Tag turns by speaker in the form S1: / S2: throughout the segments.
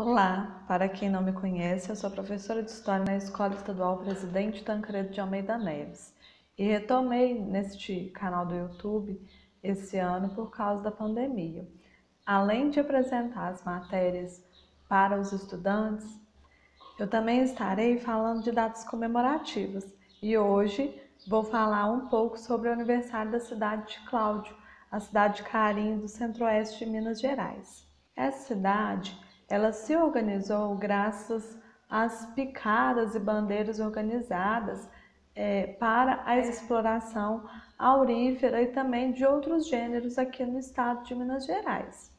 S1: Olá, para quem não me conhece, eu sou professora de História na Escola Estadual Presidente Tancredo de Almeida Neves e retomei neste canal do YouTube esse ano por causa da pandemia. Além de apresentar as matérias para os estudantes, eu também estarei falando de datas comemorativas e hoje vou falar um pouco sobre o aniversário da cidade de Cláudio, a cidade de Carim do centro-oeste de Minas Gerais. Essa cidade ela se organizou graças às picadas e bandeiras organizadas para a exploração aurífera e também de outros gêneros aqui no estado de Minas Gerais.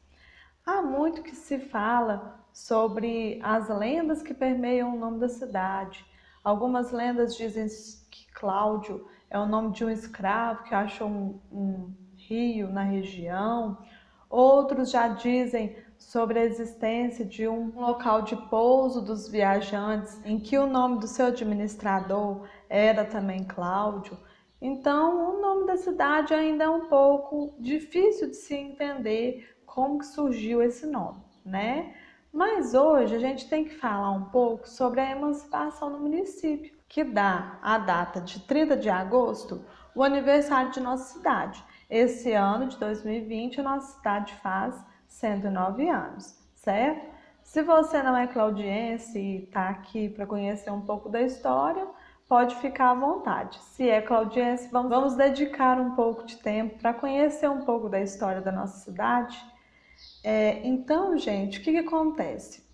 S1: Há muito que se fala sobre as lendas que permeiam o nome da cidade. Algumas lendas dizem que Cláudio é o nome de um escravo que achou um rio na região. Outros já dizem sobre a existência de um local de pouso dos viajantes, em que o nome do seu administrador era também Cláudio. Então, o nome da cidade ainda é um pouco difícil de se entender como que surgiu esse nome, né? Mas hoje a gente tem que falar um pouco sobre a emancipação no município, que dá a data de 30 de agosto, o aniversário de nossa cidade. Esse ano de 2020, a nossa cidade faz 109 anos, certo? Se você não é claudiense e está aqui para conhecer um pouco da história, pode ficar à vontade. Se é claudiense, vamos dedicar um pouco de tempo para conhecer um pouco da história da nossa cidade. Então, gente, o que acontece?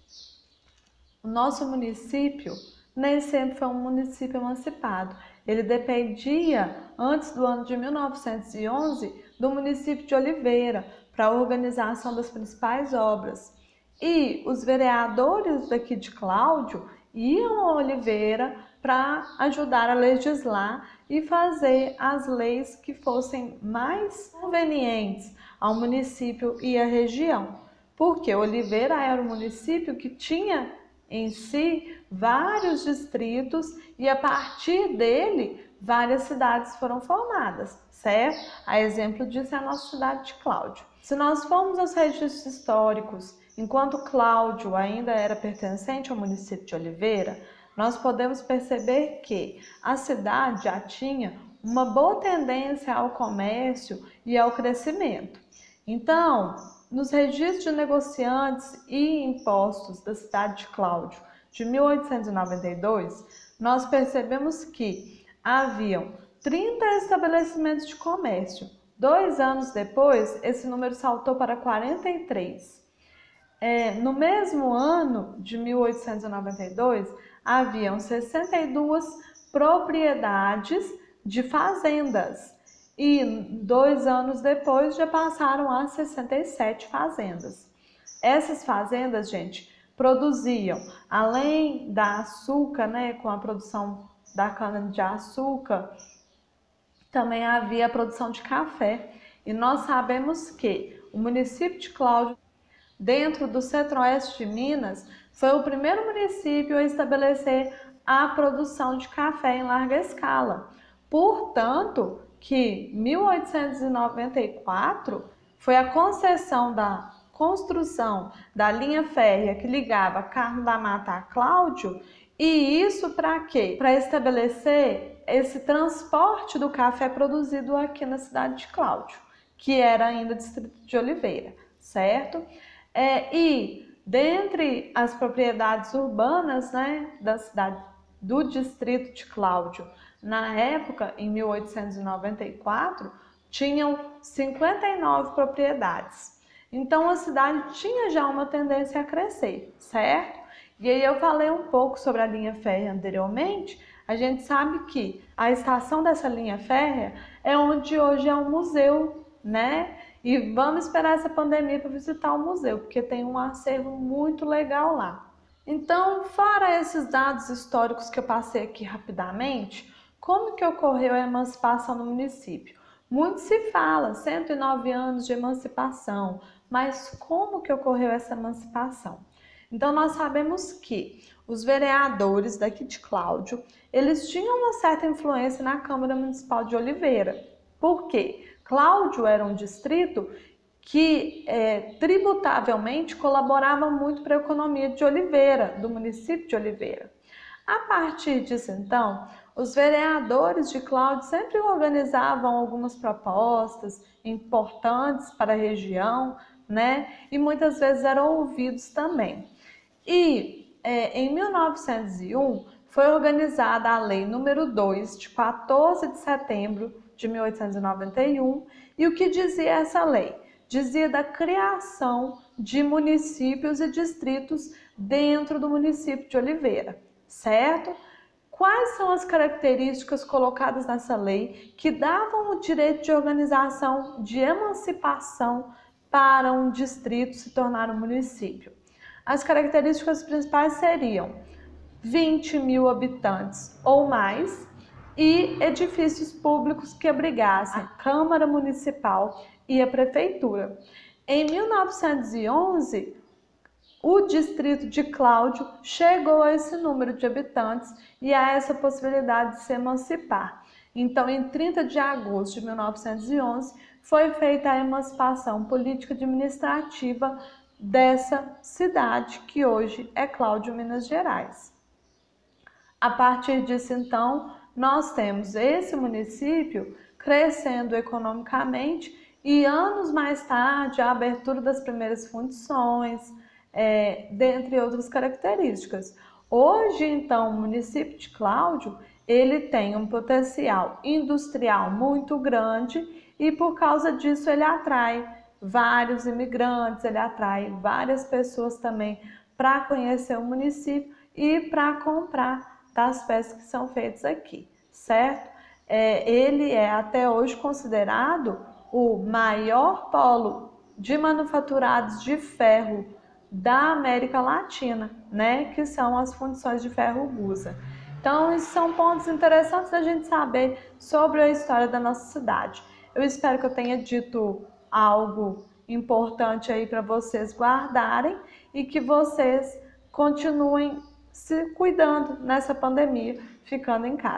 S1: O nosso município nem sempre foi um município emancipado. Ele dependia, antes do ano de 1911, do município de Oliveira, para a organização das principais obras. E os vereadores daqui de Cláudio iam a Oliveira para ajudar a legislar e fazer as leis que fossem mais convenientes ao município e à região. Porque Oliveira era um município que tinha em si vários distritos e a partir dele várias cidades foram formadas, certo? A exemplo disso é a nossa cidade de Cláudio. Se nós formos aos registros históricos, enquanto Cláudio ainda era pertencente ao município de Oliveira, nós podemos perceber que a cidade já tinha uma boa tendência ao comércio e ao crescimento. Então, nos registros de negociantes e impostos da cidade de Cláudio de 1892, nós percebemos que haviam 30 estabelecimentos de comércio. 2 anos depois, esse número saltou para 43. No mesmo ano de 1892, haviam 62 propriedades de fazendas. E 2 anos depois já passaram a 67 fazendas. Essas fazendas, gente, produziam, além da açúcar, né, com a produção da cana-de-açúcar, também havia a produção de café. E nós sabemos que o município de Cláudio, dentro do centro-oeste de Minas, foi o primeiro município a estabelecer a produção de café em larga escala. Portanto, que 1894 foi a concessão da construção da linha férrea que ligava Carmo da Mata a Cláudio, e isso para quê? Para estabelecer esse transporte do café produzido aqui na cidade de Cláudio, que era ainda distrito de Oliveira, certo? E dentre as propriedades urbanas, né, da cidade do distrito de Cláudio, na época, em 1894, tinham 59 propriedades. Então a cidade tinha já uma tendência a crescer, certo? E aí eu falei um pouco sobre a linha férrea anteriormente. A gente sabe que a estação dessa linha férrea é onde hoje é um museu, né? E vamos esperar essa pandemia para visitar o museu, porque tem um acervo muito legal lá. Então, fora esses dados históricos que eu passei aqui rapidamente, como que ocorreu a emancipação no município? Muito se fala, 109 anos de emancipação, mas como que ocorreu essa emancipação? Então, nós sabemos que os vereadores daqui de Cláudio, eles tinham uma certa influência na Câmara Municipal de Oliveira. Por quê? Cláudio era um distrito que tributavelmente colaboravam muito para a economia de Oliveira, do município de Oliveira. A partir disso, então, os vereadores de Cláudio sempre organizavam algumas propostas importantes para a região, né? E muitas vezes eram ouvidos também. E em 1901 foi organizada a Lei número 2, de 14 de setembro de 1891, e o que dizia essa lei? Dizia da criação de municípios e distritos dentro do município de Oliveira, certo? Quais são as características colocadas nessa lei que davam o direito de organização, de emancipação para um distrito se tornar um município? As características principais seriam 20 mil habitantes ou mais e edifícios públicos que abrigassem a Câmara Municipal e a Prefeitura. Em 1911, o distrito de Cláudio chegou a esse número de habitantes e a essa possibilidade de se emancipar. Então, em 30 de agosto de 1911, foi feita a emancipação política e administrativa dessa cidade, que hoje é Cláudio, Minas Gerais. A partir disso, então, nós temos esse município crescendo economicamente e anos mais tarde a abertura das primeiras fundições, dentre outras características. Hoje, então, o município de Cláudio, ele tem um potencial industrial muito grande e por causa disso ele atrai vários imigrantes, ele atrai várias pessoas também para conhecer o município e para comprar das peças que são feitas aqui, certo? Ele é até hoje considerado o maior polo de manufaturados de ferro da América Latina, né? Que são as fundições de ferro Gusa. Então, esses são pontos interessantes da gente saber sobre a história da nossa cidade. Eu espero que eu tenha dito algo importante aí para vocês guardarem e que vocês continuem se cuidando nessa pandemia, ficando em casa.